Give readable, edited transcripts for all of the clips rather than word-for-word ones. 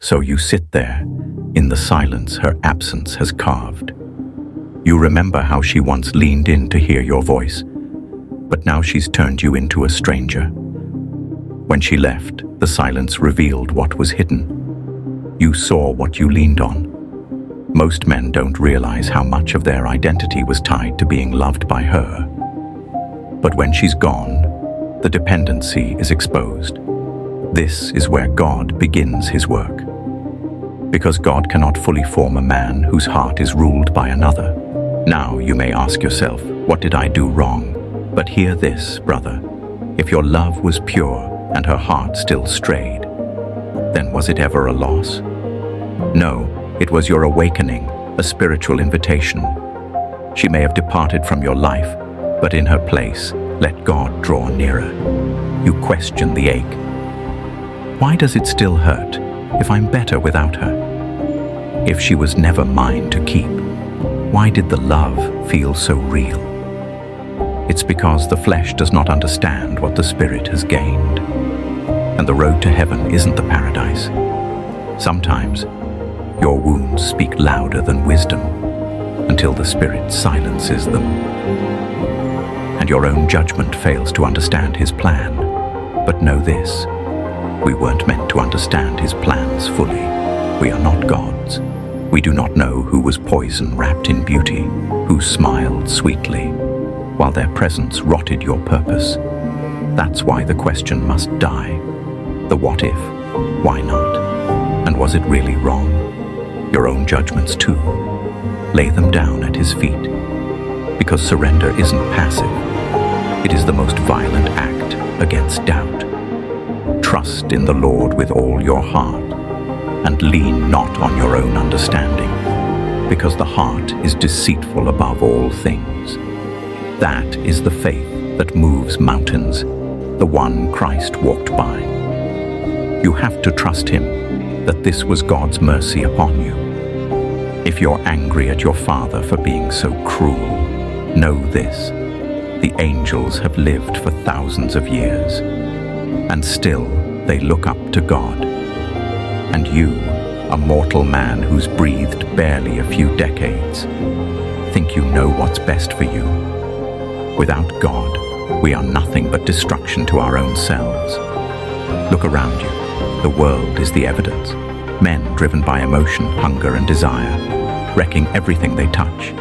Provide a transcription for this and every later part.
So you sit there, in the silence her absence has carved. You remember how she once leaned in to hear your voice, but now she's turned you into a stranger. When she left, the silence revealed what was hidden. You saw what you leaned on. Most men don't realize how much of their identity was tied to being loved by her. But when she's gone, the dependency is exposed. This is where God begins his work. Because God cannot fully form a man whose heart is ruled by another. Now you may ask yourself, what did I do wrong? But hear this, brother. If your love was pure and her heart still strayed, then was it ever a loss? No, it was your awakening, a spiritual invitation. She may have departed from your life, but in her place, let God draw nearer. You question the ache. Why does it still hurt if I'm better without her? If she was never mine to keep, why did the love feel so real? It's because the flesh does not understand what the spirit has gained. And the road to heaven isn't the paradise. Sometimes, your wounds speak louder than wisdom until the spirit silences them. And your own judgment fails to understand his plan. But know this, we weren't meant to understand his plans fully. We are not gods. We do not know who was poison wrapped in beauty, who smiled sweetly, while their presence rotted your purpose. That's why the question must die. The what if, why not? And was it really wrong? Your own judgments too. Lay them down at his feet. Because surrender isn't passive. It is the most violent act against doubt. Trust in the Lord with all your heart, and lean not on your own understanding, because the heart is deceitful above all things. That is the faith that moves mountains, the one Christ walked by. You have to trust him that this was God's mercy upon you. If you're angry at your father for being so cruel, know this: the angels have lived for thousands of years, and still they look up to God. And you, a mortal man who's breathed barely a few decades, think you know what's best for you. Without God, we are nothing but destruction to our own selves. Look around you. The world is the evidence. Men driven by emotion, hunger, and desire, wrecking everything they touch.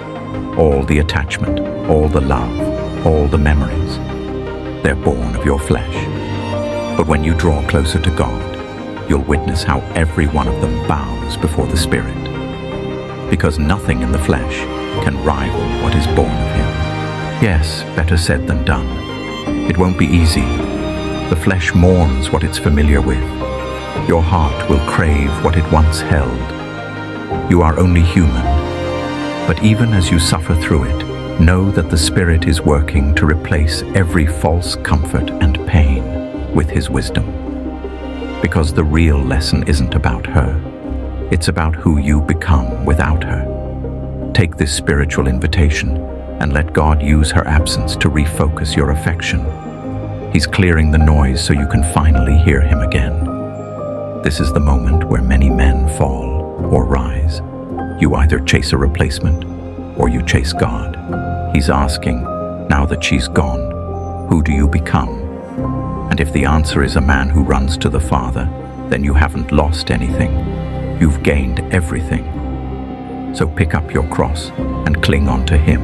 All the attachment, all the love, all the memories. They're born of your flesh. But when you draw closer to God, you'll witness how every one of them bows before the Spirit. Because nothing in the flesh can rival what is born of him. Yes, better said than done. It won't be easy. The flesh mourns what it's familiar with. Your heart will crave what it once held. You are only human. But even as you suffer through it, know that the Spirit is working to replace every false comfort and pain with his wisdom. Because the real lesson isn't about her. It's about who you become without her. Take this spiritual invitation and let God use her absence to refocus your affection. He's clearing the noise so you can finally hear him again. This is the moment where many men fall or rise. You either chase a replacement or you chase God. He's asking, now that she's gone, who do you become? And if the answer is a man who runs to the Father, then you haven't lost anything. You've gained everything. So pick up your cross and cling on to him.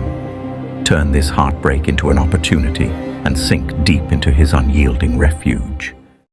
Turn this heartbreak into an opportunity and sink deep into his unyielding refuge.